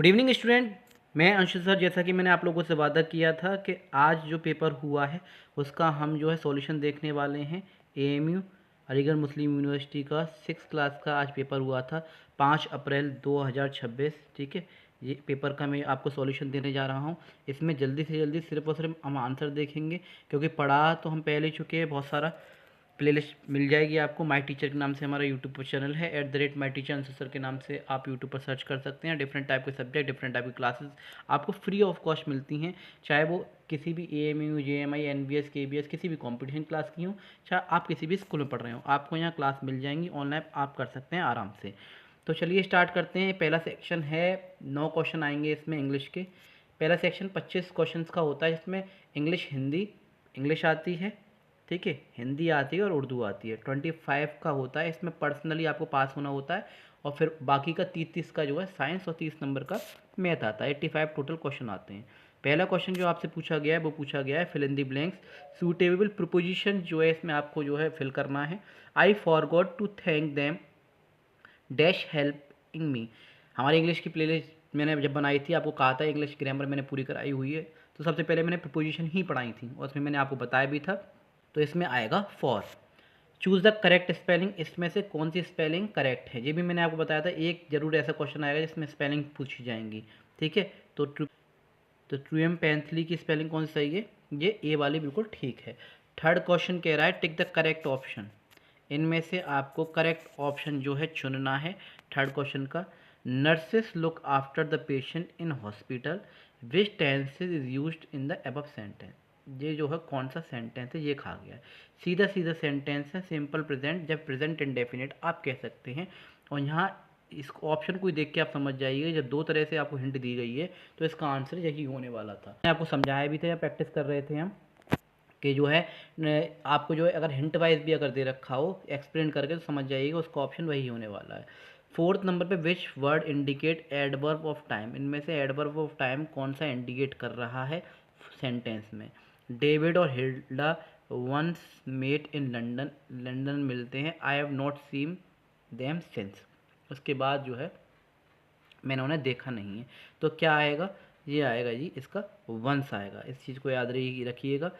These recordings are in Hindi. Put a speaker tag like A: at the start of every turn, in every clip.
A: Good evening student. मैं अंशु सर, जैसा कि मैंने आप लोगों से वादा किया था कि आज जो पेपर हुआ है उसका हम जो है सॉल्यूशन देखने वाले हैं। एएमयू अलीगढ़ मुस्लिम यूनिवर्सिटी का 6 क्लास का आज पेपर हुआ था 5 अप्रैल 2026। ठीक है, ये पेपर का मैं आपको सॉल्यूशन देने जा रहा हूँ। इसमें जल्दी से जल्दी सिर्फ और सिर्फ हम आंसर देखेंगे, क्योंकि पढ़ा तो हम पहले चुके हैं। बहुत सारा प्लेलिस्ट मिल जाएगी आपको। माई टीचर के नाम से हमारा यूट्यूब पर चैनल है, @माई टीचर अंशु सर के नाम से आप यूट्यूब पर सर्च कर सकते हैं। डिफरेंट टाइप के सब्जेक्ट, डिफरेंट टाइप की क्लासेस आपको फ्री ऑफ कॉस्ट मिलती हैं, चाहे वो किसी भी एएमयू, जेएमआई, एनबीएस, केबीएस किसी भी कंपटीशन क्लास की हो, चाहे आप किसी भी स्कूल में पढ़ रहे हो, आपको यहाँ क्लास मिल जाएंगी। ऑनलाइन आप कर सकते हैं आराम से। तो चलिए स्टार्ट करते हैं। पहला सेक्शन है, 9 क्वेश्चन आएंगे इसमें इंग्लिश के। पहला सेक्शन 25 क्वेश्चन का होता है, जिसमें इंग्लिश, हिंदी, इंग्लिश आती है, ठीक है, हिंदी आती है और उर्दू आती है। 25 का होता है, इसमें पर्सनली आपको पास होना होता है। और फिर बाकी का 30-30 का जो है साइंस और 30 नंबर का मैथ आता है। 85 टोटल क्वेश्चन आते हैं। पहला क्वेश्चन जो आपसे पूछा गया है वो पूछा गया है fill in the blanks. Suitable preposition जो है इसमें आपको जो है फिल करना है। I forgot to thank them dash helping me. हमारी इंग्लिश की प्लेलिस्ट मैंने जब बनाई थी, आपको कहा था इंग्लिश ग्रामर मैंने पूरी कराई हुई है, तो सबसे पहले मैंने प्रपोजिशन ही पढ़ाई थी और उसमें मैंने आपको बताया भी था। तो इसमें आएगा for. Choose the correct spelling, इसमें से कौन सी स्पेलिंग करेक्ट है, ये भी मैंने आपको बताया था। एक जरूर ऐसा क्वेश्चन आएगा जिसमें स्पेलिंग पूछी जाएंगी, ठीक है। तो ट्रूएम पैंथली की स्पेलिंग कौन सी सही है, ये ए वाली बिल्कुल ठीक है। थर्ड क्वेश्चन कह रहा है टिक द करेक्ट ऑप्शन। इनमें से आपको करेक्ट ऑप्शन जो है चुनना है। थर्ड क्वेश्चन का, nurses look after the patient in hospital, which tenses is used in the above sentence. ये जो है कौन सा सेंटेंस है, ये कहा गया है। सीधा सीधा सेंटेंस है, सिंपल प्रेजेंट, जब प्रेजेंट इंडेफिनिट आप कह सकते हैं। और यहाँ इस ऑप्शन को ही देख के आप समझ जाइए, जब दो तरह से आपको हिंट दी गई है तो इसका आंसर यही होने वाला था। मैं आपको समझाया भी था या प्रैक्टिस कर रहे थे हम कि जो है आपको जो है अगर हिंट वाइज भी अगर दे रखा हो एक्सप्लेन करके, तो समझ जाइएगा उसका ऑप्शन वही होने वाला है। फोर्थ नंबर पे, which word indicate adverb of time. इनमें से एडवर्ब ऑफ टाइम कौन सा इंडिकेट कर रहा है सेंटेंस में। डेविड और Hilda once met in London, London मिलते हैं। I have not seen them since, उसके बाद जो है मैंने उन्हें देखा नहीं है। तो क्या आएगा, ये आएगा जी इसका वंस आएगा। इस चीज़ को याद रखिएगा।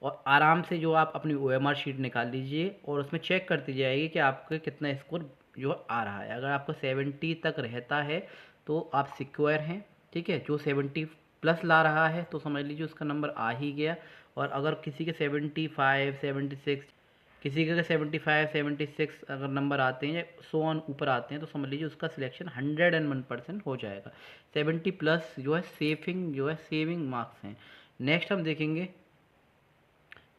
A: और आराम से जो आप अपनी ओएमआर शीट निकाल लीजिए और उसमें चेक करती जाएगी कि आपका कितना स्कोर जो आ रहा है। अगर आपको 70 तक रहता है तो आप सिक्योर हैं, ठीक है। जो 70 प्लस ला रहा है तो समझ लीजिए उसका नंबर आ ही गया। और अगर किसी के 75, 76, किसी के 75, 76 अगर नंबर आते हैं या 100 ऊपर आते हैं, तो समझ लीजिए उसका सिलेक्शन 101% हो जाएगा। 70 प्लस जो है सेविंग मार्क्स हैं। नेक्स्ट हम देखेंगे,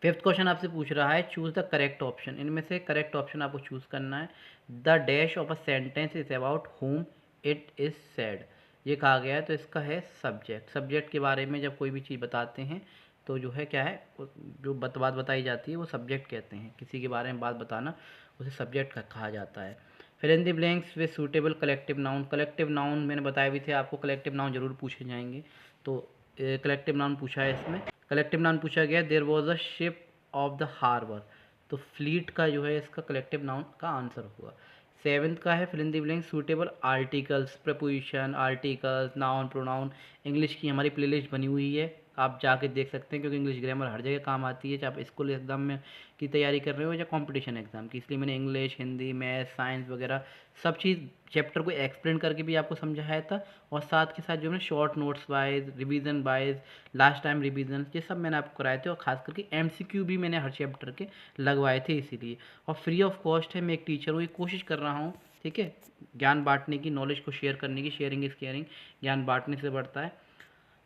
A: फिफ्थ क्वेश्चन आपसे पूछ रहा है चूज़ द करेक्ट ऑप्शन। इनमें से करेक्ट ऑप्शन आपको चूज़ करना है। The dash of a sentence is about home it is sad, ये कहा गया है, तो इसका है सब्जेक्ट। सब्जेक्ट के बारे में जब कोई भी चीज़ बताते हैं तो जो है क्या है, जो बात बताई जाती है वो सब्जेक्ट कहते हैं। किसी के बारे में बात बताना उसे सब्जेक्ट कहा जाता है। Fill in the blanks with suitable collective noun. Collective noun मैंने बताए भी थे आपको, कलेक्टिव नाउन जरूर पूछे जाएंगे। तो कलेक्टिव नाउन पूछा है इसमें। कलेक्टिव नाउन पूछा गया, there was a ship of the harbour, तो फ्लीट का जो है इसका कलेक्टिव नाउन का आंसर होगा। सेवेंथ का है fill in the blank suitable articles, preposition, articles, noun, pronoun. English की हमारी प्लेलिस्ट बनी हुई है, आप जाके देख सकते हैं, क्योंकि इंग्लिश ग्रामर हर जगह काम आती है, चाहे आप स्कूल एग्जाम में की तैयारी कर रहे हो या कंपटीशन एग्जाम की। इसलिए मैंने इंग्लिश, हिंदी, मैथ, साइंस वगैरह सब चीज़ चैप्टर को एक्सप्लेन करके भी आपको समझाया था। और साथ के साथ जो है short notes wise, revision wise, last time revision, ये सब मैंने आपको कराए थे। और खास करके एमसीक्यू भी मैंने हर चैप्टर के लगवाए थे इसीलिए। और फ्री ऑफ कॉस्ट है, मैं एक टीचर हूँ, ये कोशिश कर रहा हूँ, ठीक है, ज्ञान बांटने की, नॉलेज को शेयर करने की। शेयरिंग इज़ केयरिंग, ज्ञान बांटने से बढ़ता है।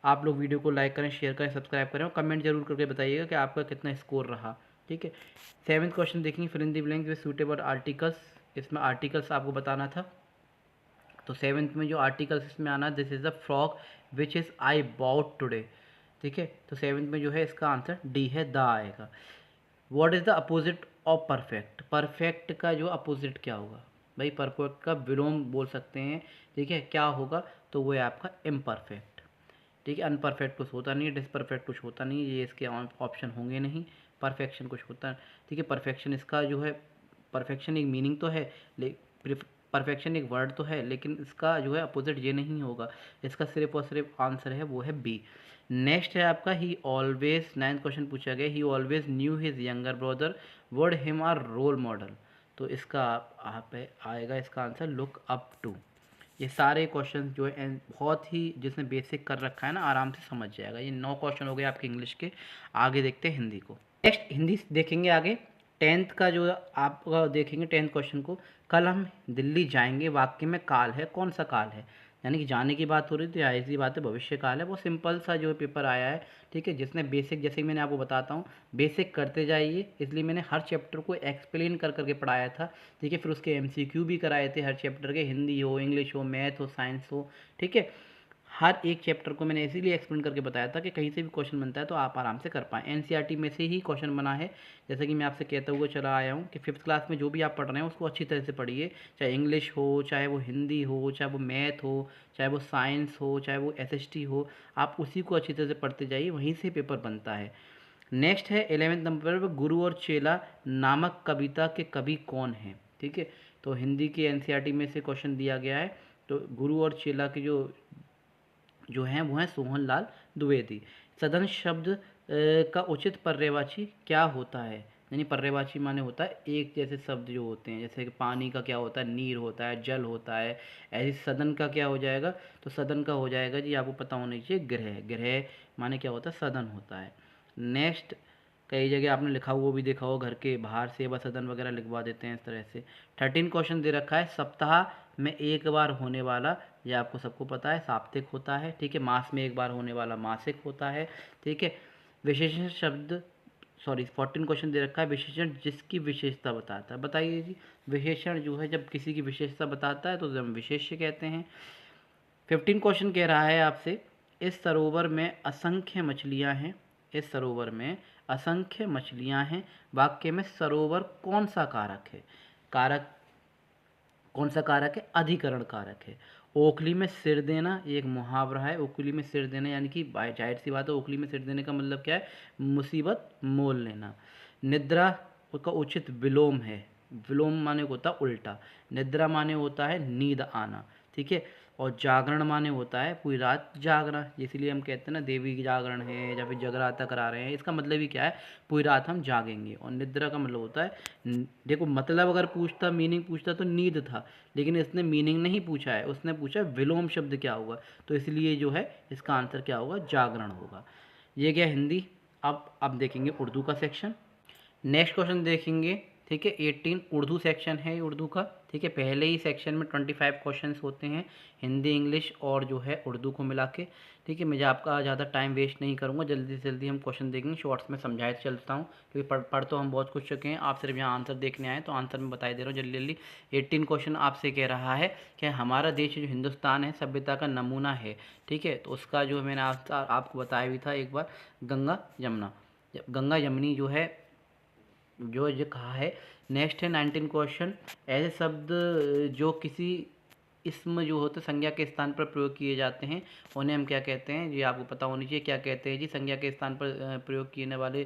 A: आप लोग वीडियो को लाइक करें, शेयर करें, सब्सक्राइब करें और कमेंट जरूर करके बताइएगा कि आपका कितना स्कोर रहा, ठीक है। सेवन्थ क्वेश्चन देखेंगे, fill in the blank with suitable articles. इसमें आर्टिकल्स आपको बताना था। तो सेवन्थ में जो आर्टिकल्स इसमें आना, this is the frock which is I bought today, ठीक है। तो सेवन्थ में जो है इसका आंसर डी है, द आएगा। What is the opposite of perfect. Perfect का जो अपोजिट क्या होगा भाई, परफेक्ट का विलोम बोल सकते हैं, ठीक है। क्या होगा, तो वो है आपका इम्परफेक्ट, ठीक है। अनपरफेक्ट कुछ होता नहीं है, डिसपरफेक्ट कुछ होता नहीं है, ये इसके ऑप्शन होंगे नहीं। परफेक्शन कुछ होता है, ठीक है। परफेक्शन इसका जो है, परफेक्शन एक मीनिंग तो है, लेकिन परफेक्शन एक वर्ड तो है, लेकिन इसका जो है अपोजिट ये नहीं होगा। इसका सिर्फ और सिर्फ आंसर है वो है बी। नेक्स्ट है आपका ही ऑलवेज, 9th क्वेश्चन पूछा गया, he always knew his younger brother word him are role model. तो इसका आप आएगा इसका आंसर लुक अप टू। ये सारे क्वेश्चन जो है बहुत ही जिसने बेसिक कर रखा है ना आराम से समझ जाएगा। ये 9 क्वेश्चन हो गए आपके इंग्लिश के। आगे देखते हैं हिंदी को। नेक्स्ट हिंदी देखेंगे आगे। 10th का जो आप देखेंगे 10th क्वेश्चन को, कल हम दिल्ली जाएंगे, वाक्य में काल है, कौन सा काल है? यानी कि जाने की बात हो रही थी, ऐसी बात है भविष्य काल है। वो सिंपल सा जो पेपर आया है, ठीक है, जिसने बेसिक, जैसे कि मैंने आपको बताता हूँ बेसिक करते जाइए, इसलिए मैंने हर चैप्टर को एक्सप्लेन कर करके पढ़ाया था, ठीक है। फिर उसके एमसीक्यू भी कराए थे हर चैप्टर के, हिंदी हो, इंग्लिश हो, मैथ हो, साइंस हो, ठीक है। हर एक चैप्टर को मैंने इसीलिए एक्सप्लेन करके बताया था कि कहीं से भी क्वेश्चन बनता है तो आप आराम से कर पाएँ। एनसीईआरटी में से ही क्वेश्चन बना है, जैसे कि मैं आपसे कहता हुआ चला आया हूँ कि 5th क्लास में जो भी आप पढ़ रहे हैं उसको अच्छी तरह से पढ़िए, चाहे इंग्लिश हो, चाहे वो हिंदी हो, चाहे वो मैथ हो, चाहे वो साइंस हो, चाहे वो एसएसटी हो, आप उसी को अच्छी तरह से पढ़ते जाइए, वहीं से पेपर बनता है। नेक्स्ट है 11वें नंबर पर, गुरु और चेला नामक कविता के कवि कौन हैं, ठीक है। तो हिंदी के एनसीईआरटी में से क्वेश्चन दिया गया है। तो गुरु और चेला के जो हैं वो हैं सोहन लाल द्विवेदी। सदन शब्द का उचित पर्यायवाची क्या होता है? यानी पर्यायवाची माने होता है एक जैसे शब्द जो होते हैं, जैसे कि पानी का क्या होता है, नीर होता है, जल होता है। ऐसे सदन का क्या हो जाएगा? तो सदन का हो जाएगा जी, आपको पता होना चाहिए, गृह। गृह माने क्या होता है? सदन होता है। नेक्स्ट, कई जगह आपने लिखा हुआ भी देखा हो, घर के बाहर सेवा सदन वगैरह लिखवा देते हैं इस तरह से। 13 क्वेश्चन दे रखा है, सप्ताह में एक बार होने वाला, ये आपको सबको पता है, साप्ताहिक होता है, ठीक है। मास में एक बार होने वाला मासिक होता है, ठीक है। विशेषण शब्द, सॉरी 14 क्वेश्चन दे रखा है, विशेषण जिसकी विशेषता बताता है। बताइए जी, विशेषण जो है जब किसी की विशेषता बताता है तो हम विशेष्य कहते हैं। 15 क्वेश्चन कह रहा है आपसे, इस सरोवर में असंख्य मछलियां हैं, इस सरोवर में असंख्य मछलियां हैं, वाक्य में सरोवर कौन सा कारक है? कारक कौन सा कारक है? अधिकरण कारक है। ओखली में सिर देना, ये एक मुहावरा है, ओखली में सिर देना, यानी कि जाहिर सी बात है, ओखली में सिर देने का मतलब क्या है? मुसीबत मोल लेना। निद्रा का उचित विलोम है, विलोम माने होता है उल्टा, निद्रा माने होता है नींद आना, ठीक है। और जागरण माने होता है पूरी रात जागना, इसीलिए हम कहते हैं ना देवी की जागरण है या फिर जगराता करा रहे हैं, इसका मतलब ही क्या है? पूरी रात हम जागेंगे। और निद्रा का मतलब होता है देखो, मतलब अगर पूछता, मीनिंग पूछता तो नींद था, लेकिन इसने मीनिंग नहीं पूछा है, उसने पूछा विलोम शब्द क्या होगा, तो इसलिए जो है इसका आंसर क्या होगा? जागरण होगा। ये क्या हिंदी। अब देखेंगे उर्दू का सेक्शन। नेक्स्ट क्वेश्चन देखेंगे, ठीक है। 18 उर्दू सेक्शन है उर्दू का, ठीक है। पहले ही सेक्शन में 25 क्वेश्चंस होते हैं, हिंदी, इंग्लिश और जो है उर्दू को मिला के, ठीक है। मैं आपका ज़्यादा टाइम वेस्ट नहीं करूँगा, जल्दी से जल्दी हम क्वेश्चन देखेंगे, शॉर्ट्स में समझाए चलता हूँ, क्योंकि पढ़ तो हम बहुत कुछ चुके हैं, आप सिर्फ यहाँ आंसर देखने आए तो आंसर मैं बताई दे रहा हूँ जल्दी जल्दी। 18 क्वेश्चन आपसे कह रहा है कि हमारा देश जो हिंदुस्तान है सभ्यता का नमूना है, ठीक है। तो उसका जो मैंने आपको बताया भी था एक बार, गंगा यमुना, गंगा यमुनी जो है जो ये कहा है। नेक्स्ट है 19 क्वेश्चन, ऐसे शब्द जो किसी इसम जो होते संज्ञा के स्थान पर प्रयोग किए जाते हैं उन्हें हम क्या कहते हैं? ये आपको पता होनी चाहिए, क्या कहते हैं जी? संज्ञा के स्थान पर प्रयोग किए वाले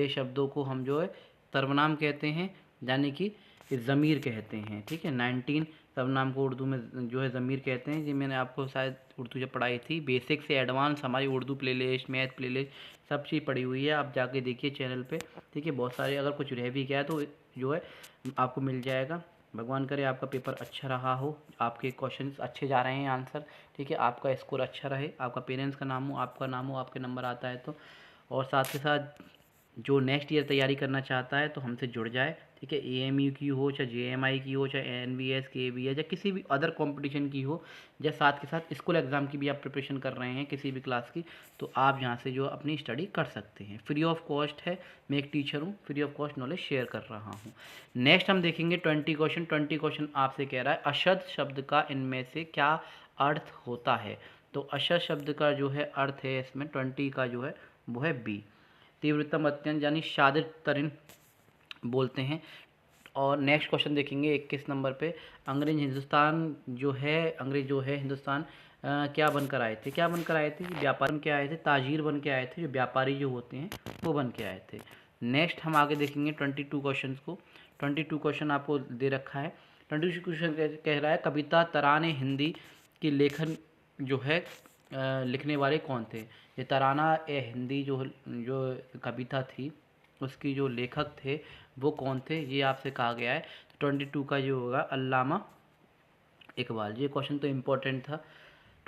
A: शब्दों को हम जो है सर्वनाम कहते हैं, यानी कि ज़मीर कहते हैं, ठीक है। 19 सर्वनाम को उर्दू में जो है ज़मीर कहते हैं। जी मैंने आपको शायद उर्दू जब पढ़ाई थी, बेसिक से एडवांस हमारी उर्दू प्लेलिस्ट, मैथ प्लेलिस्ट सब चीज़ पड़ी हुई है, आप जाके देखिए चैनल पे, ठीक है। बहुत सारे, अगर कुछ रह भी गया है तो जो है आपको मिल जाएगा। भगवान करे आपका पेपर अच्छा रहा हो, आपके क्वेश्चंस अच्छे जा रहे हैं आंसर, ठीक है। आपका स्कोर अच्छा रहे, आपका पेरेंट्स का नाम हो, आपका नाम हो, आपके नंबर आता है तो। और साथ के साथ जो नेक्स्ट ईयर तैयारी करना चाहता है तो हमसे जुड़ जाए, ठीक है। एएमयू की हो, चाहे जेएमआई की हो, चाहे एनवीएस केवीएस या किसी भी अदर कंपटीशन की हो, या साथ के साथ स्कूल एग्ज़ाम की भी आप प्रिपरेशन कर रहे हैं किसी भी क्लास की, तो आप यहाँ से जो अपनी स्टडी कर सकते हैं। फ्री ऑफ कॉस्ट है, मैं एक टीचर हूँ, free of cost knowledge share कर रहा हूँ। नेक्स्ट हम देखेंगे 20 क्वेश्चन। 20 क्वेश्चन आपसे कह रहा है, अशद शब्द का इनमें से क्या अर्थ होता है? तो अशद शब्द का जो है अर्थ है इसमें 20 का जो है वो है बी, तीव्रतम अत्यंत, यानी शादित तरीन बोलते हैं। और नेक्स्ट क्वेश्चन देखेंगे 21 नंबर पे, अंग्रेज जो है हिंदुस्तान क्या बनकर आए थे? क्या बनकर आए थे? व्यापार बन के आए थे, ताजीर बन के आए थे, जो व्यापारी जो होते हैं वो बन के आए थे। नेक्स्ट हम आगे देखेंगे 22 क्वेश्चन को। 22 क्वेश्चन आपको दे रखा है, 22 क्वेश्चन कह रहा है कविता तराने हिंदी की लेखन जो है लिखने वाले कौन थे। ये तराना ए हिंदी जो जो कविता थी उसकी जो लेखक थे वो कौन थे, ये आपसे कहा गया है। तो 22 का जो होगा अल्लामा इकबाल। ये क्वेश्चन तो इम्पोर्टेंट था।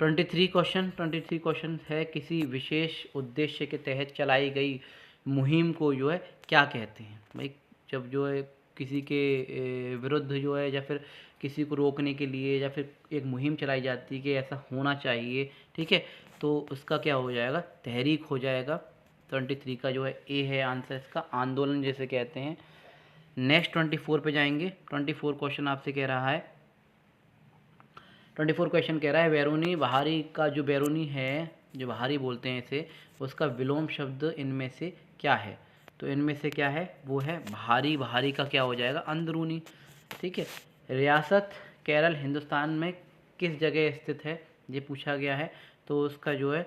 A: 23 क्वेश्चन है किसी विशेष उद्देश्य के तहत चलाई गई मुहिम को जो है क्या कहते हैं। भाई जब जो है किसी के विरुद्ध जो है या फिर किसी को रोकने के लिए या फिर एक मुहिम चलाई जाती है कि ऐसा होना चाहिए, ठीक है, तो उसका क्या हो जाएगा, तहरीक हो जाएगा। 23 का जो है ए है आंसर इसका, आंदोलन जैसे कहते हैं। नेक्स्ट 24 पे जाएंगे। 24 क्वेश्चन आपसे कह रहा है 24 क्वेश्चन कह रहा है बैरूनी बहारी का जो बैरूनी है, जो बहारी बोलते हैं इसे, उसका विलोम शब्द इनमें से क्या है। तो इनमें से क्या है, वो है बहारी। बहारी का क्या हो जाएगा, अंदरूनी। ठीक है। रियासत केरल हिंदुस्तान में किस जगह स्थित है, ये पूछा गया है। तो उसका जो है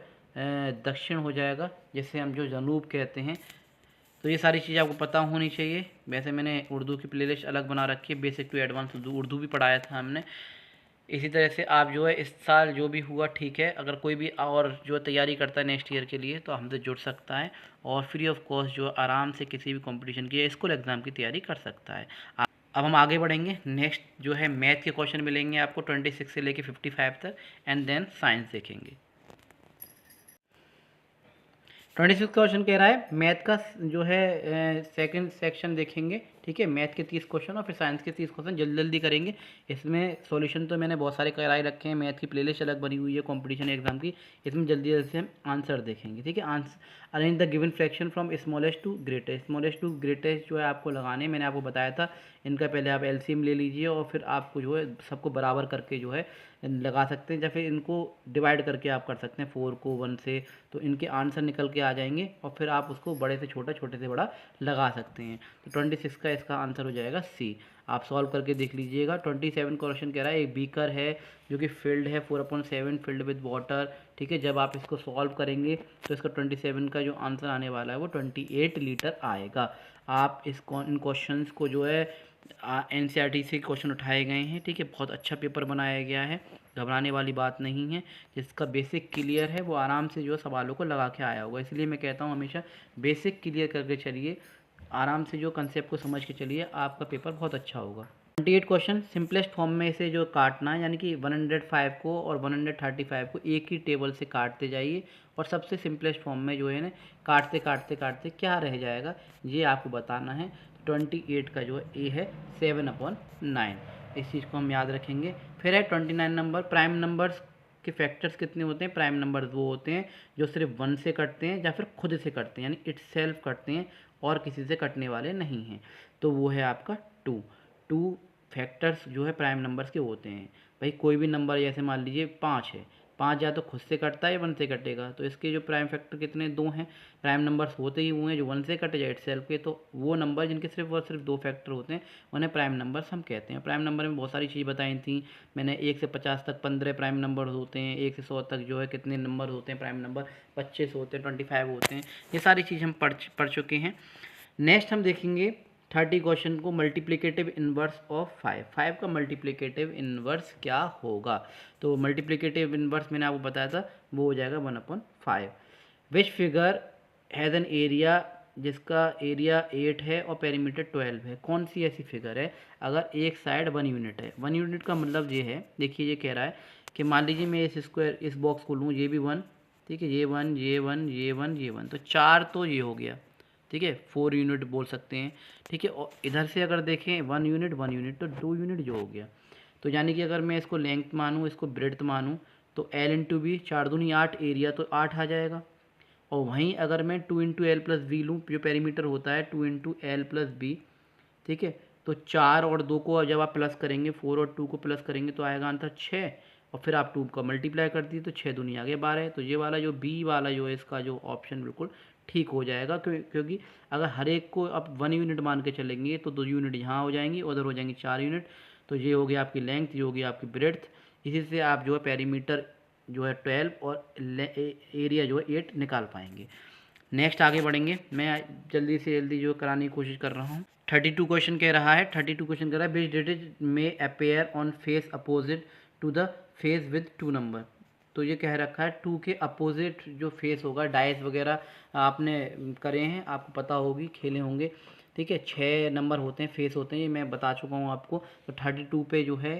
A: दक्षिण हो जाएगा, जिसे हम जो जनूब कहते हैं। तो ये सारी चीज़ें आपको पता होनी चाहिए। वैसे मैंने उर्दू की प्लेलिस्ट अलग बना रखी है, बेसिक टू एडवांस उर्दू भी पढ़ाया था हमने। इसी तरह से आप जो है इस साल जो भी हुआ ठीक है, अगर कोई भी और जो तैयारी करता है नेक्स्ट ईयर के लिए तो हमसे जुड़ सकता है और फ्री ऑफ कॉस्ट जो आराम से किसी भी कंपटीशन की या स्कूल एग्ज़ाम की तैयारी कर सकता है। अब हम आगे बढ़ेंगे। नेक्स्ट जो है मैथ के क्वेश्चन मिलेंगे आपको 26 से लेके 55 तक, एंड देन साइंस देखेंगे। 26 क्वेश्चन कह रहा है मैथ का जो है सेकंड सेक्शन देखेंगे। ठीक है, मैथ के 30 क्वेश्चन और फिर साइंस के 30 क्वेश्चन जल्दी जल्दी करेंगे। इसमें सॉल्यूशन तो मैंने बहुत सारे कराए रखे हैं, मैथ की प्लेलिस्ट अलग बनी हुई है कंपटीशन एग्जाम की। इसमें जल्दी जल्दी से हम आंसर देखेंगे। ठीक है, answer arrange the given fraction from smallest to greatest. Smallest to greatest जो है आपको लगाने, मैंने आपको बताया था। इनका पहले आप एलसीएम ले लीजिए और फिर आपको जो है सबको बराबर करके जो है लगा सकते हैं, या फिर इनको डिवाइड करके आप कर सकते हैं 4 को 1 से, तो इनके आंसर निकल के आ जाएंगे और फिर आप उसको बड़े से छोटा छोटे से बड़ा लगा सकते हैं। तो 26 का इसका आंसर हो जाएगा सी। आप सॉल्व करके देख लीजिएगा। 27 क्वेश्चन कह रहा है एक बीकर है जो कि फिल्ड है 4/7 फिल्ड विद वाटर। ठीक है, जब आप इसको सॉल्व करेंगे तो इसका 27 का जो आंसर आने वाला है वो 28 लीटर आएगा। आप इन क्वेश्चंस को जो है एनसीईआरटी से क्वेश्चन उठाए गए हैं। ठीक है, बहुत अच्छा पेपर बनाया गया है, घबराने वाली बात नहीं है। जिसका बेसिक क्लियर है वो आराम से जो सवालों को लगा के आया होगा। इसलिए मैं कहता हूँ हमेशा बेसिक क्लियर करके चलिए, आराम से जो कंसेप्ट को समझ के चलिए, आपका पेपर बहुत अच्छा होगा। 28 क्वेश्चन सिंपलेस्ट फॉर्म में से जो काटना है, यानी कि 105 को और 135 को एक ही टेबल से काटते जाइए और सबसे सिंपलेस्ट फॉर्म में जो है ना काटते काटते काटते क्या रह जाएगा ये आपको बताना है। 28 का जो है ए है 7/9, इस चीज़ को हम याद रखेंगे। फिर है 29 नंबर, प्राइम नंबर्स के फैक्टर्स कितने होते हैं। प्राइम नंबर्स वो होते हैं जो सिर्फ 1 से कटते हैं या फिर खुद से कटते हैं, यानी इट सेल्फ कटते हैं और किसी से कटने वाले नहीं हैं। तो वो है आपका 2 फैक्टर्स जो है प्राइम नंबर्स के होते हैं। भाई कोई भी नंबर जैसे मान लीजिए 5 है, 5 या तो खुद से कटता है या 1 से कटेगा, तो इसके जो प्राइम फैक्टर कितने 2 हैं। प्राइम नंबर्स होते ही हुए हैं जो 1 से कटे या इट सेल्फ के, तो वो नंबर जिनके सिर्फ और सिर्फ 2 फैक्टर होते हैं उन्हें प्राइम नंबर्स हम कहते हैं। प्राइम नंबर में बहुत सारी चीज़ बताई थी मैंने, 1 से 50 तक 15 प्राइम नंबर होते हैं, 1 से 100 तक जो है कितने नंबर होते हैं प्राइम नंबर, 25 होते हैं, 25 होते हैं। ये सारी चीज़ हम पढ़ चुके हैं। नेक्स्ट हम देखेंगे 30 क्वेश्चन को, मल्टीप्लिकेटिव इनवर्स ऑफ 5 का मल्टीप्लिकेटिव इनवर्स क्या होगा। तो मल्टीप्लिकेटिव इनवर्स मैंने आपको बताया था वो हो जाएगा 1/5। Which figure has an area, जिसका एरिया 8 है और पेरीमीटर 12 है। कौन सी ऐसी फिगर है अगर एक साइड 1 यूनिट है। 1 यूनिट का मतलब ये है, देखिए ये कह रहा है कि मान लीजिए मैं इस स्क्वायर इस बॉक्स को लूँ, ये भी 1, ठीक है, ये 1 ये 1 ये 1 ये 1, तो 4 तो ये हो गया। ठीक है, 4 यूनिट बोल सकते हैं। ठीक है, और इधर से अगर देखें 1 यूनिट 1 यूनिट तो 2 यूनिट जो हो गया। तो यानी कि अगर मैं इसको लेंथ मानूँ, इसको ब्रेड्थ मानूँ, तो L इंटू बी, 4 दूनी 8, एरिया तो 8 आ जाएगा। और वहीं अगर मैं 2 इंटू एल प्लस बी लूँ, जो पेरीमीटर होता है 2 इंटू एल प्लस बी, ठीक है, तो 4 और 2 को जब आप प्लस करेंगे, 4 और 2 को प्लस करेंगे तो आएगा आंसर 6, और फिर आप 2 का मल्टीप्लाई कर दिए तो 6 दूनी आ गए 12। तो ये वाला जो बी वाला जो है इसका जो ऑप्शन बिल्कुल ठीक हो जाएगा, क्योंकि अगर हर एक को आप 1 यूनिट मान के चलेंगे तो 2 यूनिट यहाँ हो जाएंगी, उधर हो जाएंगी 4 यूनिट। तो ये हो गया आपकी लेंथ, ये हो गया आपकी ब्रेड्थ। इसी से आप जो है पेरीमीटर जो है 12 और एरिया जो है 8 निकाल पाएंगे। नेक्स्ट आगे बढ़ेंगे, मैं जल्दी से जल्दी जो कराने की कोशिश कर रहा हूँ। 32 क्वेश्चन कह रहा है, 32 क्वेश्चन कह रहा है विच डिजिट में appear on face opposite to the face with 2 number. तो ये कह रखा है 2 के अपोजिट जो फेस होगा, डाइस वगैरह आपने करे हैं, आपको पता होगी, खेले होंगे, ठीक है। 6 नंबर होते हैं, फेस होते हैं, ये मैं बता चुका हूँ आपको। तो 32 पे जो है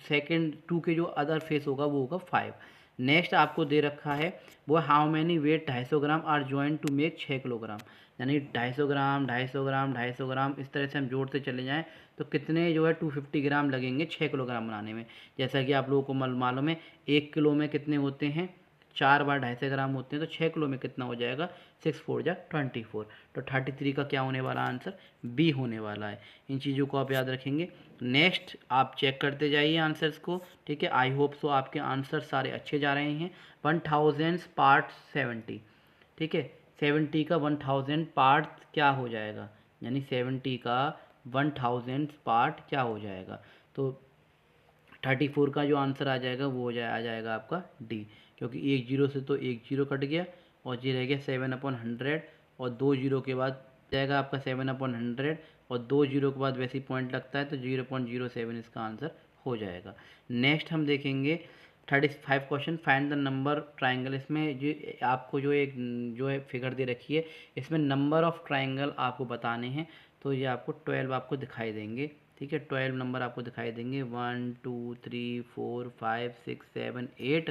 A: सेकेंड 2 के जो अदर फेस होगा वो होगा 5। नेक्स्ट आपको दे रखा है वो how many weight 250 gram are joint to make 6 kilogram. यानी 250 ग्राम 250 ग्राम 250 ग्राम इस तरह से हम जोड़ते चले जाएं तो कितने जो है 250 ग्राम लगेंगे 6 किलोग्राम बनाने में। जैसा कि आप लोगों को मालूम है 1 किलो में कितने होते हैं, 4 बार 250 ग्राम होते हैं, तो 6 किलो में कितना हो जाएगा, 6 4 जा 24। तो 33 का क्या होने वाला आंसर, बी होने वाला है। इन चीज़ों को आप याद रखेंगे। नेक्स्ट आप चेक करते जाइए आंसर्स को, ठीक है। आई होप सो आपके आंसर सारे अच्छे जा रहे हैं। 1000 पार्ट 70, ठीक है। 70 का 1000 पार्ट क्या हो जाएगा, यानी 70 का 1000 पार्ट क्या हो जाएगा। तो 34 का जो आंसर आ जाएगा वो आ जाएगा आपका डी, क्योंकि एक जीरो से तो एक जीरो कट गया और ये रह गया 7/100 और 2 जीरो के बाद जाएगा आपका 7/100 और 2 जीरो के बाद वैसे ही पॉइंट लगता है तो 0.07 इसका आंसर हो जाएगा। नेक्स्ट हम देखेंगे 35 question find the number triangle. इसमें जो आपको जो है फिगर दे रखी है, इसमें नंबर ऑफ ट्राइंगल आपको बताने हैं। तो ये आपको 12 आपको दिखाई देंगे, ठीक है। 12 नंबर आपको दिखाई देंगे, 1 2 3 4 5 6 7 8।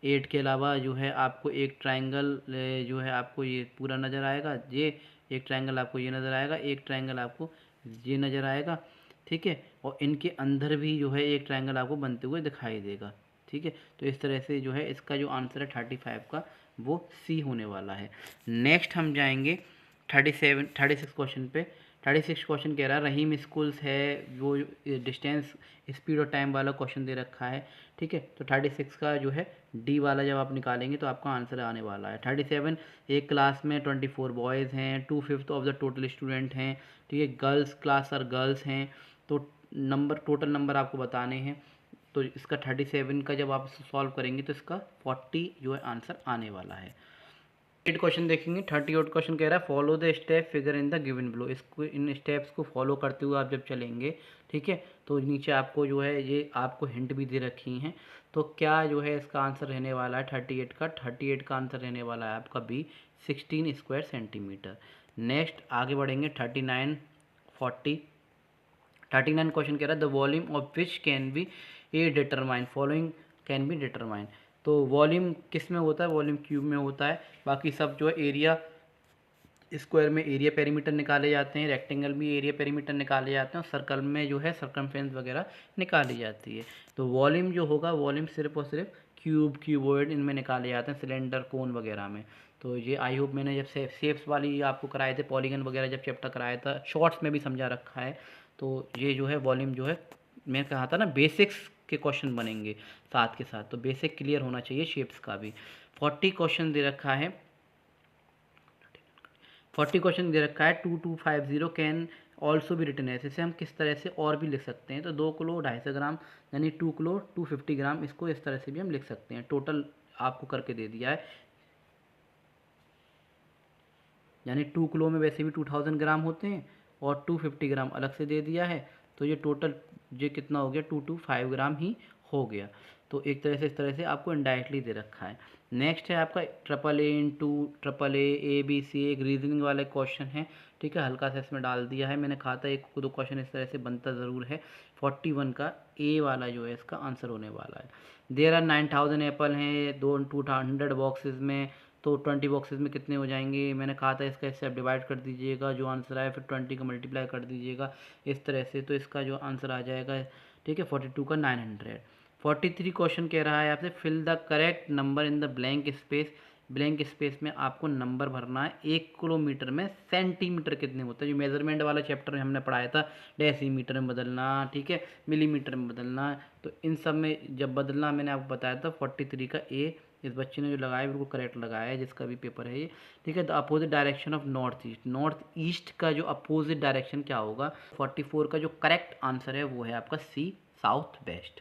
A: 8 के अलावा जो है आपको एक ट्राइंगल जो है आपको ये पूरा नज़र आएगा, ये एक ट्राइंगल आपको ये नज़र आएगा, एक ट्राइंगल आपको ये नज़र आएगा, ठीक है। और इनके अंदर भी जो है एक ट्राइंगल आपको बनते हुए दिखाई देगा, ठीक है। तो इस तरह से जो है इसका जो आंसर है 35 का वो सी होने वाला है। नेक्स्ट हम जाएंगे 36 क्वेश्चन पे। 36 क्वेश्चन कह रहा है रहीम स्कूल्स है, वो डिस्टेंस स्पीड और टाइम वाला क्वेश्चन दे रखा है, ठीक है। तो 36 का जो है डी वाला जब आप निकालेंगे तो आपका आंसर आने वाला है 37। एक क्लास में 24 बॉयज़ हैं, 2/5 ऑफ द टोटल स्टूडेंट हैं, ठीक है। गर्ल्स क्लास और गर्ल्स हैं, तो नंबर टोटल नंबर आपको बताने हैं। तो इसका 37 का जब आप सॉल्व करेंगे तो इसका 40 जो है आंसर आने वाला है। 8 क्वेश्चन देखेंगे। 38 क्वेश्चन कह रहा है follow the step figure in the given below. इसको इन स्टेप्स को फॉलो करते हुए आप जब चलेंगे, ठीक है, तो नीचे आपको जो है ये आपको हिंट भी दे रखी हैं। तो क्या जो है इसका आंसर रहने वाला है 38 का आंसर रहने वाला है आपका बी 16 स्क्वायर सेंटीमीटर। नेक्स्ट आगे बढ़ेंगे 39 40। 39 क्वेश्चन कह रहा है the volume of which can be A determine following can be determine. तो वॉल्यूम किस में होता है, वॉल्यूम क्यूब में होता है। बाकी सब जो है एरिया स्क्वायर में एरिया पेरीमीटर निकाले जाते हैं, रेक्टेंगल में एरिया पेरीमीटर निकाले जाते हैं, और सर्कल में जो है सर्कमफ्रेंस वगैरह निकाली जाती है। तो वॉल्यूम जो होगा वॉल्यूम सिर्फ और सिर्फ क्यूब क्यूबॉइड इनमें निकाले जाते हैं, सिलेंडर कोन वगैरह में। तो ये आई होप मैंने जब शेप्स वाली आपको कराए थे, पॉलीगन वगैरह जब चैप्टर कराया था, शॉर्ट्स में भी समझा रखा है। तो ये जो है वॉल्यूम जो है मैं कहा था ना बेसिक्स के क्वेश्चन बनेंगे साथ के साथ, तो बेसिक क्लियर होना चाहिए शेप्स का भी। 40 क्वेश्चन दे रखा है, 40 क्वेश्चन दे रखा है 2250 कैन ऑल्सो भी रिटर्न है। इसे हम किस तरह से और भी लिख सकते हैं, तो 2 किलो 250 ग्राम यानी 2 किलो 250 ग्राम, इसको इस तरह से भी हम लिख सकते हैं। टोटल आपको करके दे दिया है, यानी 2 किलो में वैसे भी 2000 ग्राम होते हैं और 250 ग्राम अलग से दे दिया है। तो ये टोटल ये कितना हो गया 225 ग्राम ही हो गया। तो एक तरह से इस तरह से आपको इनडायरेक्टली दे रखा है। नेक्स्ट है आपका AAA ABC, एक रीजनिंग वाले क्वेश्चन है, ठीक है। हल्का सा इसमें डाल दिया है मैंने, कहा था एक दो क्वेश्चन इस तरह से बनता ज़रूर है। 41 का ए वाला जो है इसका आंसर होने वाला है। देयर आर 9000 एप्पल हैं 200 बॉक्सेस में, तो 20 बॉक्सेस में कितने हो जाएंगे, मैंने कहा था इसका इससे आप डिवाइड कर दीजिएगा, जो आंसर आए फिर 20 का मल्टीप्लाई कर दीजिएगा इस तरह से, तो इसका जो आंसर आ जाएगा, ठीक है, 42 का 900। 43 क्वेश्चन कह रहा है आपसे fill the correct number in the blank space. Blank space में आपको नंबर भरना है। 1 किलोमीटर में सेंटीमीटर कितने होते हैं, जो मेजरमेंट वाला चैप्टर हमने पढ़ाया था, डेसीमीटर में बदलना, ठीक है, मिलीमीटर में बदलना। तो इन सब में जब बदलना मैंने आपको बताया था। 43 का ए इस बच्चे ने जो लगाया बिल्कुल करेक्ट लगाया है, जिसका भी पेपर है ये, ठीक है। The opposite direction of north east, north east का जो अपोजिट डायरेक्शन क्या होगा। 44 का जो करेक्ट आंसर है वो है आपका सी साउथ वेस्ट।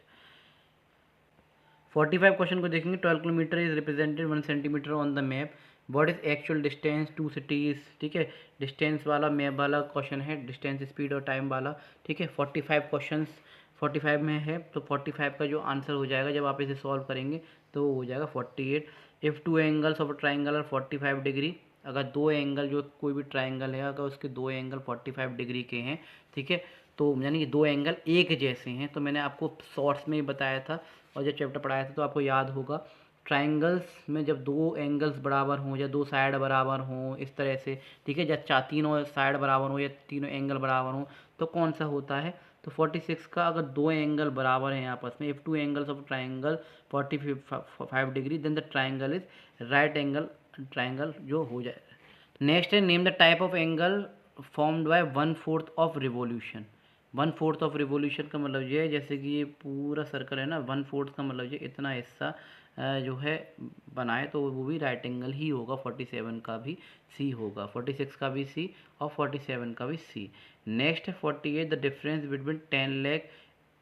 A: 45 क्वेश्चन को देखेंगे 12 kilometre is represented 1 centimetre on the map. What is actual distance two cities, ठीक है, डिस्टेंस वाला मैप वाला क्वेश्चन है, डिस्टेंस स्पीड और टाइम वाला, ठीक है। 45 क्वेश्चंस 45 में है, तो 45 का जो आंसर हो जाएगा जब आप इसे सॉल्व करेंगे तो वो हो जाएगा 48। If two angles of triangle are 45 degree, अगर दो एंगल जो कोई भी ट्राइंगल है अगर उसके दो एंगल 45 डिग्री के हैं, ठीक है, तो यानी कि दो एंगल एक जैसे हैं, तो मैंने आपको शॉर्ट्स में ही बताया था और जब चैप्टर पढ़ाया था तो आपको याद होगा, ट्राइंगल्स में जब दो एंगल्स बराबर हों या दो साइड बराबर हों इस तरह से, ठीक है, या तीनों साइड बराबर हो या तीनों एंगल बराबर हों, तो कौन सा होता है, तो 46 का अगर दो एंगल बराबर हैं आपस में, if two angles of triangle 45 degree then the triangle is right angle triangle जो हो जाए। नेक्स्ट है name the type of angle formed by 1/4 of revolution. 1/4 of revolution का मतलब ये है जैसे कि ये पूरा सर्कल है ना, 1/4 का मतलब ये इतना हिस्सा जो है बनाए तो वो भी राइट एंगल ही होगा, 47 का भी सी होगा, 46 का भी सी और 47 का भी सी। नेक्स्ट है 48 the difference between 10 lakh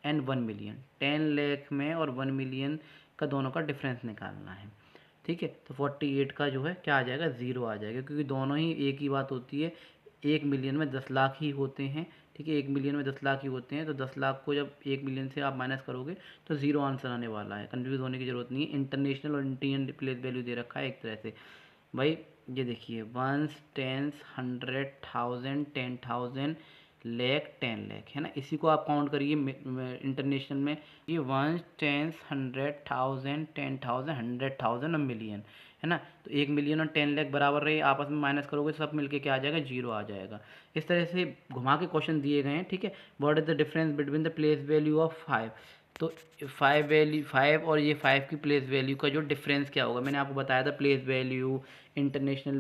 A: and 1 million. 10 lakh में और 1 मिलियन का दोनों का डिफरेंस निकालना है, ठीक है। तो 48 का जो है क्या आ जाएगा, ज़ीरो आ जाएगा, क्योंकि दोनों ही एक ही बात होती है, 1 मिलियन में 10 लाख ही होते हैं, ठीक है, 1 मिलियन में 10 लाख ही होते हैं, तो 10 लाख को जब 1 मिलियन से आप माइनस करोगे तो ज़ीरो आंसर आने वाला है, कन्फ्यूज़ होने की ज़रूरत नहीं है। इंटरनेशनल और इंडियन प्लेस वैल्यू दे रखा है एक तरह से भाई, ये देखिए वंस, टेंस, 100, 1000, 10,000, लाख, 10 लाख, है ना, इसी को आप काउंट करिए इंटरनेशनल में, ये वंस, टेंस, 100, 1000, 10,000, 100,000 और मिलियन, है ना, तो 1 मिलियन और 10 लाख बराबर रहे, आपस में माइनस करोगे सब मिलके क्या आ जाएगा, जीरो आ जाएगा। इस तरह से घुमा के क्वेश्चन दिए गए हैं, ठीक है। What is the difference between the place value of 5, तो 5 वैल्यू 5 और ये 5 की प्लेस वैल्यू का जो डिफरेंस क्या होगा, मैंने आपको बताया था place value, international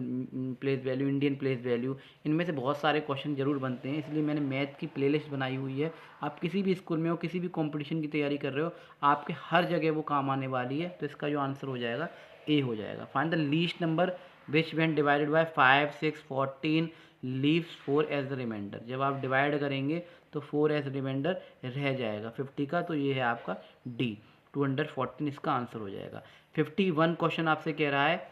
A: place value, Indian place value, इनमें से बहुत सारे क्वेश्चन जरूर बनते हैं, इसलिए मैंने मैथ की प्लेलिस्ट बनाई हुई है। आप किसी भी स्कूल में हो, किसी भी कंपटीशन की तैयारी कर रहे हो, आपके हर जगह वो काम आने वाली है, तो इसका जो आंसर हो जाएगा ए हो जाएगा। Find the least number which when divided by 5, 6, 14 leaves 4 as the remainder. जब आप डिवाइड करेंगे तो 4 एज रिमाइंडर रह जाएगा 50 का, तो ये है आपका डी 214 इसका आंसर हो जाएगा। 51 क्वेश्चन आपसे कह रहा है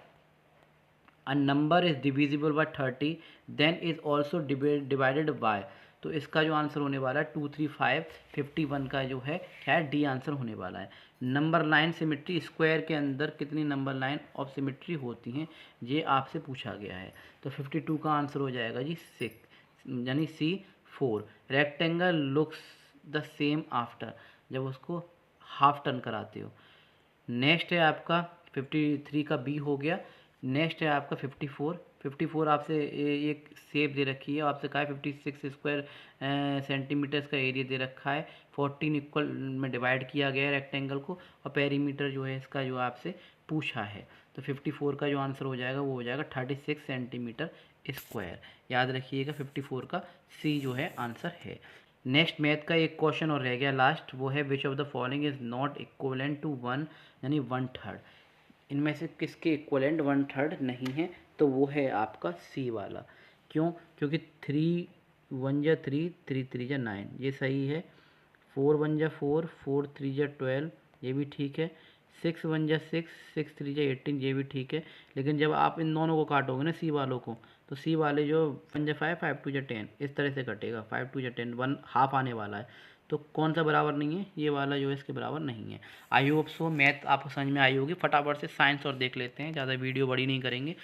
A: a number is divisible by 30 then is also divided by, तो इसका जो आंसर होने वाला है 2, 3, 5, 51 का जो है क्या है, डी आंसर होने वाला है। नंबर लाइन सिमेट्री, स्क्वायर के अंदर कितनी नंबर लाइन ऑफ सिमेट्री होती हैं, ये आपसे पूछा गया है, तो 52 का आंसर हो जाएगा जी 6 यानी सी 4। Rectangle looks the same after, जब उसको हाफ टर्न कराते हो। नेक्स्ट है आपका 53 का बी हो गया। नेक्स्ट है आपका 54 आपसे एक शेप दे रखी है, आपसे कहा है 56 स्क्वायर सेंटीमीटर्स का एरिया दे रखा है, 14 इक्वल में डिवाइड किया गया है रेक्टेंगल को, और पेरीमीटर जो है इसका जो आपसे पूछा है, तो 54 का जो आंसर हो जाएगा वो हो जाएगा 36 सेंटीमीटर स्क्वायर। याद रखिएगा 54 का सी जो है आंसर है। नेक्स्ट मैथ का एक क्वेश्चन और रह गया लास्ट, वो है which of the following is not equivalent to 1 यानी 1/3, इनमें से किसके इक्वलेंट 1/3 नहीं है, तो वो है आपका सी वाला। क्यों, क्योंकि 3 1 जा 3, 3 3 जा 9, ये सही है। 4 1 जा 4, 4 3 जा 12, ये भी ठीक है। 6 1 जा 6, 6 3 जा 18, ये भी ठीक है। लेकिन जब आप इन दोनों को काटोगे ना सी वालों को, तो सी वाले जो 1 जा 5, 5 2 जा 10 इस तरह से कटेगा, 5 2 जा 10, 1 हाफ आने वाला है, तो कौन सा बराबर नहीं है, ये वाला जो है इसके बराबर नहीं है। आई होप सो मैथ आपको समझ में आई होगी। फटाफट से साइंस और देख लेते हैं, ज़्यादा वीडियो बड़ी नहीं करेंगे।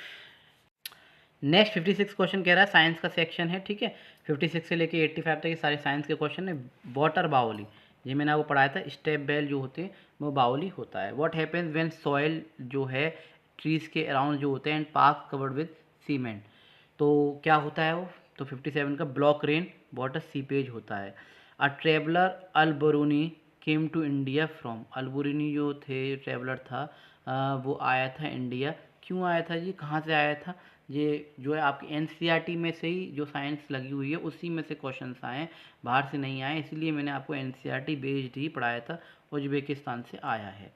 A: नेक्स्ट 56 क्वेश्चन कह रहा है, साइंस का सेक्शन है, ठीक है, 56 से लेके 85 तक ये सारे साइंस के क्वेश्चन है। वाटर बाउली, ये मैंने आपको पढ़ाया था, स्टेप बेल जो होते हैं वो बाउली होता है। व्हाट हैपेंस व्हेन सॉइल जो है ट्रीज के अराउंड जो होते हैं and park covered with cement, तो क्या होता है वो, तो 57 का ब्लॉक रेन वाटर सीपेज होता है। A traveller Al-Biruni came to India from, Al-Biruni जो थे ट्रेवलर था वो आया था इंडिया, क्यों आया था जी, कहाँ से आया था, ये जो है आपकी एनसीईआरटी में से ही जो साइंस लगी हुई है उसी में से क्वेश्चंस आए, बाहर से नहीं आए, इसलिए मैंने आपको एनसीईआरटी बेस्ड ही पढ़ाया था, उज्बेकिस्तान से आया है।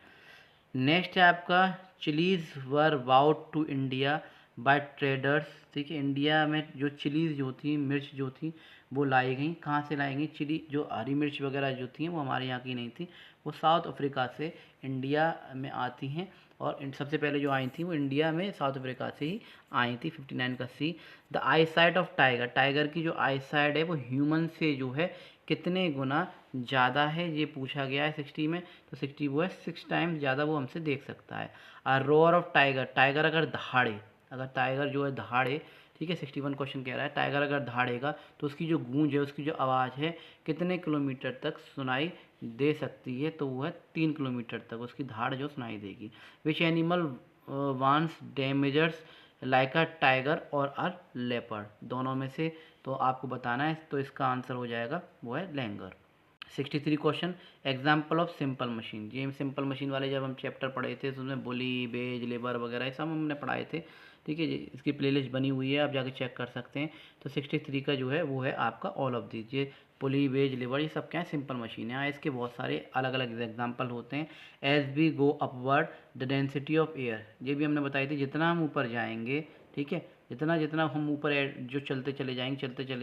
A: नेक्स्ट है आपका chillies were brought to India by traders, ठीक है, इंडिया में जो चिलीज़ जो थी, मिर्च जो थी वो लाई गई, कहाँ से लाई गई, चिली जो हरी मिर्च वगैरह जो थी वो हमारे यहाँ की नहीं थी, वो साउथ अफ्रीका से इंडिया में आती हैं, और सबसे पहले जो आई थी वो इंडिया में साउथ अफ्रीका से ही आई थी। 59 का C. The eyesight of tiger, tiger की जो आई साइट है वो ह्यूमन से जो है कितने गुना ज़्यादा है, ये पूछा गया है 60 में। तो 60 वो है 6 टाइम्स ज़्यादा वो हमसे देख सकता है। रोअर ऑफ टाइगर, टाइगर अगर दहाड़े, अगर टाइगर जो है दहाड़े, ठीक है, 61 क्वेश्चन कह रहा है, टाइगर अगर दहाड़ेगा तो उसकी जो गूंज है, उसकी जो आवाज़ है कितने किलोमीटर तक सुनाई दे सकती है, तो वो है 3 किलोमीटर तक उसकी धाड़ जो सुनाई देगी। विच एनिमल वांस डेमेजर्स लाइक अ टाइगर और अ लेपर्ड, दोनों में से तो आपको बताना है, तो इसका आंसर हो जाएगा वो है Langer. 63 question, example of simple machine. ये सिंपल मशीन वाले जब हम चैप्टर पढ़े थे तो उसमें बुली, बेज, लेबर वगैरह ये सब हमने पढ़ाए थे, ठीक है। इसकी प्लेलिस्ट बनी हुई है, आप जाके चेक कर सकते हैं। तो 63 का जो है वो है आपका ऑल ऑफ दिस, ये पुली, बेज, लेबर, ये सब क्या है, सिंपल मशीन है। इसके बहुत सारे अलग अलग एग्जाम्पल होते हैं। As we go upward the density of air, ये भी हमने बताई थी, जितना हम ऊपर जाएंगे, ठीक है, जितना जितना हम ऊपर जो चलते चले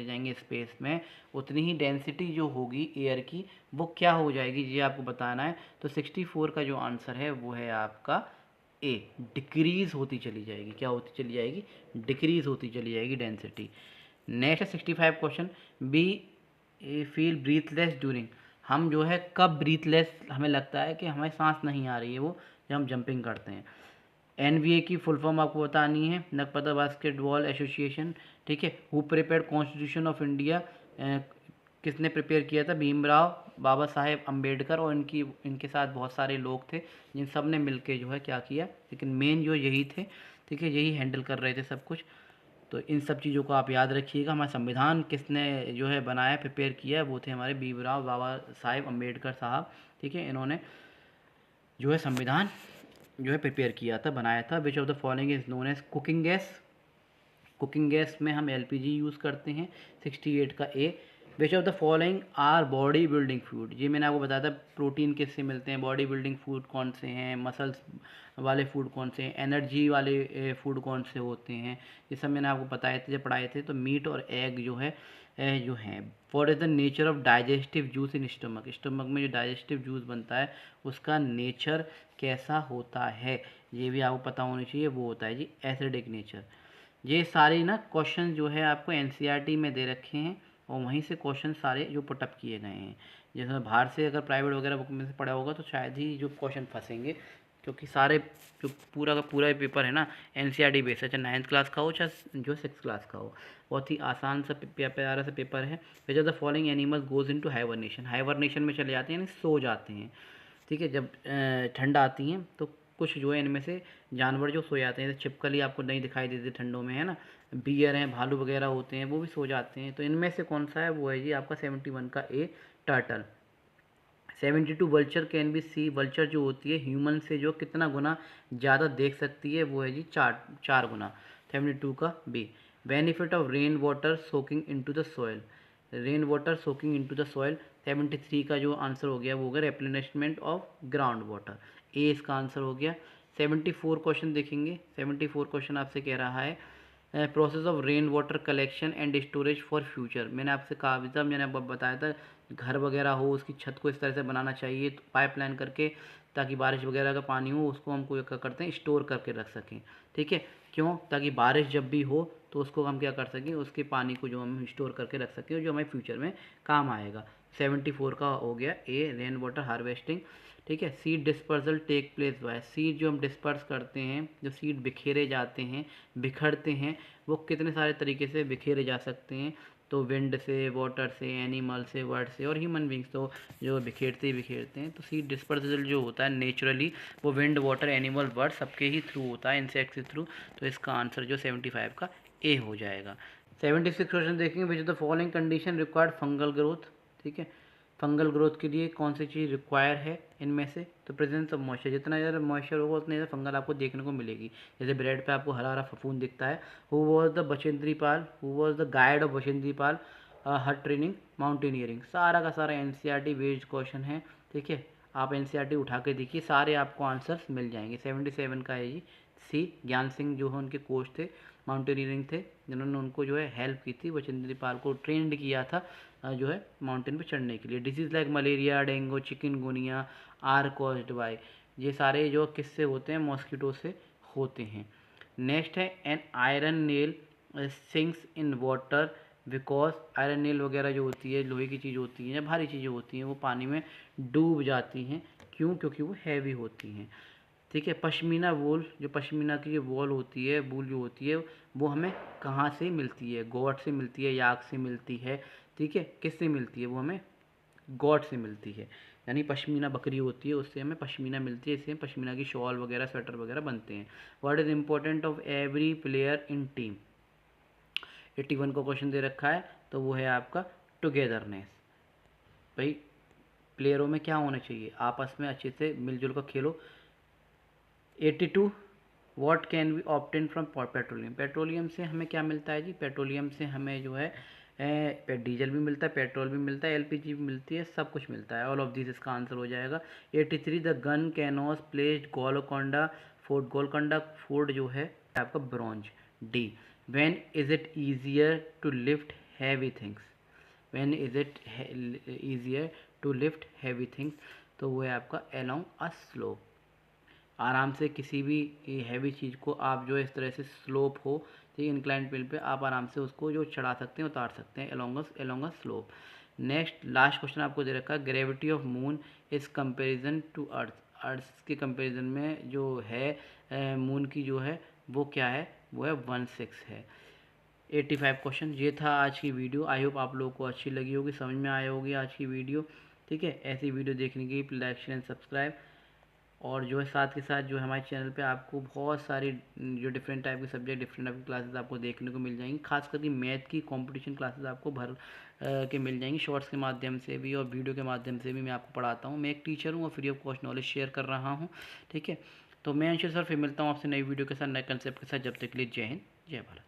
A: जाएंगे स्पेस में, उतनी ही डेंसिटी जो होगी एयर की वो क्या हो जाएगी, ये आपको बताना है। तो 64 का जो आंसर है वो है आपका ए, डिक्रीज होती चली जाएगी। क्या होती चली जाएगी, डिक्रीज होती चली जाएगी डेंसिटी। नेक्स्ट है 65 question, we feel breathless during, हम जो है कब ब्रीथलेस हमें लगता है कि हमें सांस नहीं आ रही है, वो जब हम जंपिंग करते हैं। एनवीए की फुल फॉर्म आपको बतानी है, नगपता बास्केटबॉल एसोसिएशन, ठीक है। Who prepared constitution of India, किसने प्रिपेयर किया था, भीमराव, बाबा साहेब अम्बेडकर, और इनके साथ बहुत सारे लोग थे जिन सब ने मिलकर जो है क्या किया, लेकिन मेन जो यही थे, ठीक है, यही हैंडल कर रहे थे सब कुछ। तो इन सब चीज़ों को आप याद रखिएगा। हमारा संविधान किसने जो है बनाया, प्रिपेयर किया, वो थे हमारे भीमराव बाबा साहेब अम्बेडकर साहब, ठीक है। इन्होंने जो है संविधान जो है प्रिपेयर किया था, बनाया था। Which of the following is known as cooking gas, cooking gas में हम एलपीजी यूज़ करते हैं। 68 का A. Which of the following are body building food, ये मैंने आपको बताया था प्रोटीन किससे मिलते हैं, बॉडी बिल्डिंग फूड कौन से हैं, मसल्स वाले फूड कौन से हैं, एनर्जी वाले फूड कौन से होते हैं, ये सब मैंने आपको बताए थे जब पढ़ाए थे। तो मीट और एग जो है जो हैं। What is the nature of digestive juice in stomach, stomach में जो डाइजेस्टिव जूस बनता है उसका नेचर कैसा होता है, ये भी आपको पता होनी चाहिए। वो होता है जी एसिडिक नेचर। ये सारे ना क्वेश्चन जो है आपको एनसीईआरटी में दे रखे हैं, और वहीं से क्वेश्चन सारे जो पुटअप किए गए हैं। जैसे बाहर से अगर प्राइवेट वगैरह बुक में से पढ़ा होगा तो शायद ही जो क्वेश्चन फंसेंगे, क्योंकि सारे जो पूरा का पूरा पेपर है ना एनसीईआरटी बेस है, चाहे 9th क्लास का हो चाहे जो 6th क्लास का हो। बहुत ही आसान सा प्यारा सा पेपर है। Which of the following animals goes into hibernation, hibernation में चले जाते हैं यानी सो जाते हैं, ठीक है। जब ठंड आती है तो कुछ जो है इनमें से जानवर जो सो जाते हैं, जैसे छिपकली आपको नहीं दिखाई देती ठंडों में, है ना, बियर हैं, भालू वगैरह होते हैं, वो भी सो जाते हैं। तो इनमें से कौन सा है, वो है जी आपका 71 का A, turtle. 72 vulture can be C, vulture जो होती है ह्यूमन से जो कितना गुना ज़्यादा देख सकती है, वो है जी 4 गुना। 72 का B. Benefit of rain water soaking into the soil, rain water soaking into the soil. 73 का जो आंसर हो गया वो हो गया replenishment of ground water, A इसका आंसर हो गया। 74 क्वेश्चन देखेंगे। 74 क्वेश्चन आपसे कह रहा है process of rain water collection and storage for future, मैंने आपसे कहा भी था, मैंने अब बताया था घर वगैरह हो उसकी छत को इस तरह से बनाना चाहिए तो पाइपलाइन करके, ताकि बारिश वगैरह का पानी हो उसको हमको क्या करते हैं, स्टोर करके रख सकें, ठीक है। क्यों, ताकि बारिश जब भी हो तो उसको हम क्या कर सकें, उसके पानी को जो हम स्टोर करके रख सकें जो हमें फ्यूचर में काम आएगा। 74 का हो गया ए, रेन वाटर हार्वेस्टिंग, ठीक है। Seed dispersal take place by, seed जो हम डिस्पर्स करते हैं, जो सीड बिखेरे जाते हैं, बिखरते हैं, वो कितने सारे तरीके से बिखेरे जा सकते हैं, तो विंड से, वाटर से, एनिमल से, बर्ड से, और ह्यूमन बींग्स तो जो बिखेरते ही बिखेरते हैं। तो सीड डिस्पर्सल जो होता है नेचुरली वो विंड, वाटर, एनिमल, बर्ड सबके ही थ्रू होता है, इंसेक्ट के थ्रू। तो इसका आंसर जो 75 का ए हो जाएगा। 76 क्वेश्चन देखेंगे, which the following condition required fungal growth, ठीक है। फंगल ग्रोथ के लिए कौन सी चीज़ रिक्वायर है इनमें से, तो प्रेजेंस ऑफ मॉइस्चर, जितना ज़्यादा मॉइस्चर होगा उतनी ज़्यादा फंगल आपको देखने को मिलेगी। जैसे ब्रेड पे आपको हरा हरा फफूंद दिखता है। Who was the Bachendri Pal, who was the guide of Bachendri Pal, her training mountaineering, सारा का सारा एनसीईआरटी बेस्ड क्वेश्चन है, ठीक है। आप एनसीईआरटी उठा के देखिए, सारे आपको आंसर्स मिल जाएंगे। 77 का है जी सी, ज्ञान सिंह जो है उनके कोच थे, माउंटेनियरिंग थे, जिन्होंने उनको जो है हेल्प की थी, बचेंद्री पाल को ट्रेंड किया था जो है माउंटेन पे चढ़ने के लिए। Diseases like malaria, dengue, chikungunya are caused by, ये सारे जो किससे होते हैं, मॉस्किटो से होते हैं। नेक्स्ट है an iron nail sinks in water because iron nail वगैरह जो होती है, लोहे की चीज़ होती हैं या भारी चीज़ें होती हैं, वो पानी में डूब जाती हैं। क्यों? क्योंकि वो हैवी होती हैं। ठीक है। पश्मीना वूल, जो पश्मीना की जो वॉल होती है, वूल जो होती है, वो हमें कहाँ से मिलती है? गोट से मिलती है, याक से मिलती है। ठीक है। किससे मिलती है? वो हमें गोट से मिलती है। यानी पश्मीना बकरी होती है, उससे हमें पश्मीना मिलती है, इससे पश्मीना की शॉल वगैरह, स्वेटर वगैरह बनते हैं। What is important of every player in team? 81 को क्वेश्चन दे रखा है, तो वो है आपका टुगेदरनेस। भाई प्लेयरों में क्या होना चाहिए? आपस में अच्छे से मिलजुल कर खेलो। 82 what can be obtain from petroleum? Petroleum से हमें क्या मिलता है जी? पेट्रोलियम से हमें जो है डीजल भी मिलता है, पेट्रोल भी मिलता है, एलपीजी भी मिलती है, सब कुछ मिलता है। ऑल ऑफ दिस इसका आंसर हो जाएगा। 83 the gun cannons placed Golconda fort. Golconda fort जो है आपका bronze. D when is it easier to lift heavy things? When is it easier to lift heavy things? तो वो है आपका अलोंग अ स्लोप। आराम से किसी भी हैवी चीज़ को आप जो इस तरह से स्लोप हो, ठीक है, इंक्लाइंड प्लेन पे आप आराम से उसको जो चढ़ा सकते हैं, उतार सकते हैं along a slope. Next last question आपको दे रखा है, gravity of moon is comparison to earth. Earth के कंपेरिजन में जो है मून की जो है वो क्या है? वो है 1/6 है। 85 क्वेश्चन। ये था आज की वीडियो। आई होप आप लोगों को अच्छी लगी होगी, समझ में आया होगी आज की वीडियो। ठीक है। ऐसी वीडियो देखने के लिए लाइक शेयर एंड सब्सक्राइब। और जो है साथ के साथ जो है हमारे चैनल पे आपको बहुत सारी जो डिफरेंट टाइप के सब्जेक्ट, डिफरेंट टाइप की क्लासेस आपको देखने को मिल जाएंगी। खास करके मैथ की कंपटीशन क्लासेस आपको भर के मिल जाएंगी, शॉर्ट्स के माध्यम से भी और वीडियो के माध्यम से भी मैं आपको पढ़ाता हूँ। मैं एक टीचर हूँ और free of cost knowledge share कर रहा हूँ। ठीक है। तो मैं अंशु सर फिर मिलता हूँ आपसे नई वीडियो के साथ, नए कंसेप्ट के साथ। जब तक के लिए जय हिंद, जय भारत।